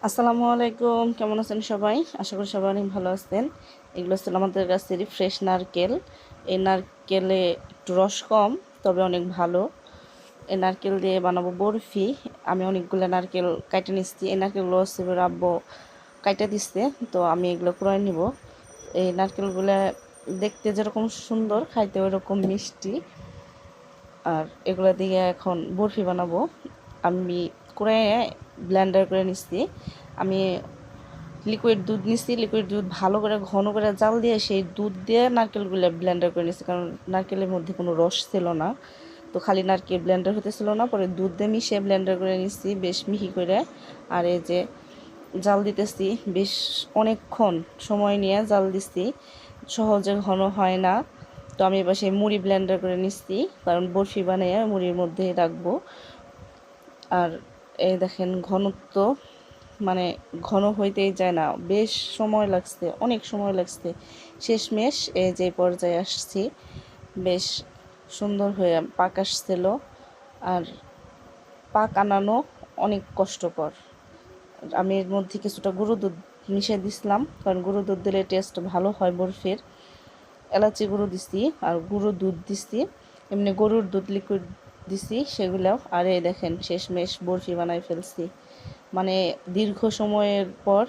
আসসালামু আলাইকুম, কেমন আছেন সবাই? আশা করি সবাই অনেক ভালো আছেন। এগুলো হচ্ছে আমাদের গাছের ফ্রেশ নারকেল। এই নারকেলে একটু রস কম, তবে অনেক ভালো। এই নারকেল দিয়ে বানাবো বরফি। আমি অনেকগুলো নারকেল কাইটে নিচ্ছি। এই নারকেলগুলো হচ্ছে আব্বু কাইটে দিচ্ছে, তো আমি এগুলো ক্রয় নিব। এই নারকেলগুলো দেখতে যেরকম সুন্দর, খাইতে ওইরকম মিষ্টি। আর এগুলো দিয়ে এখন বরফি বানাবো। আমি করে ব্লেন্ডার করে নিচ্ছি। আমি লিকুইড দুধ নিচ্ছি, লিকুইড দুধ ভালো করে ঘন করে জাল দিয়ে সেই দুধ দিয়ে নারকেলগুলো ব্লেন্ডার করে নিচ্ছি, কারণ নারকেলের মধ্যে কোনো রস ছিল না, তো খালি নারকেল ব্লেন্ডার হতেছিল না। পরে দুধ দিয়ে মিশিয়ে ব্লেন্ডার করে নিচ্ছি বেশ মিহি করে। আর এই যে জাল দিতেছি, বেশ অনেকক্ষণ সময় নিয়ে জাল দিচ্ছি, সহজে ঘন হয় না। তো আমি এবার সেই মুড়ি ব্লেন্ডার করে নিচ্ছি, কারণ বরফি বানিয়ে মুড়ির মধ্যে রাখবো। আর এই দেখেন ঘনত্ব, মানে ঘন হইতেই যায় না, বেশ সময় লাগছে, অনেক সময় লাগছে। শেষমেশ এই যে পর্যায়ে আসছি, বেশ সুন্দর হয়ে পাক আসছিল। আর পাক আনানো অনেক কষ্টকর। আমি এর মধ্যে কিছুটা গুঁড়ো দুধ মিশিয়ে দিছিলাম, কারণ গুঁড়ো দুধ দিলে টেস্ট ভালো হয় বরফির। এলাচি গুঁড়ো দিছি আর গুঁড়ো দুধ দিছি, এমনি গরুর দুধ লিকুইড দিছি সেগুলোও। আর এই দেখেন শেষমেশ বরফি বানাই ফেলছি। মানে দীর্ঘ সময়ের পর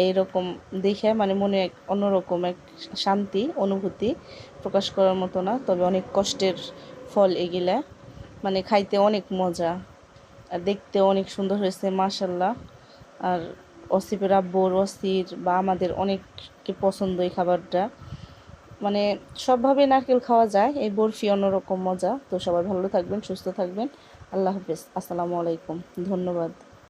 এইরকম দেখে মানে মনে এক অন্যরকম এক শান্তি অনুভূতি, প্রকাশ করার মতো না। তবে অনেক কষ্টের ফল এগুলা, মানে খাইতে অনেক মজা আর দেখতে অনেক সুন্দর হয়েছে মাশাল্লাহ। আর অসিফের আব্বুর, অসির বা আমাদের অনেককে পছন্দ এই খাবারটা। মানে সবভাবে নারকেল খাওয়া যায়, এই বরফি অন্যরকম মজা। তো সবাই ভালো থাকবেন, সুস্থ থাকবেন। আল্লাহ হাফেজ, আসসালামু আলাইকুম, ধন্যবাদ।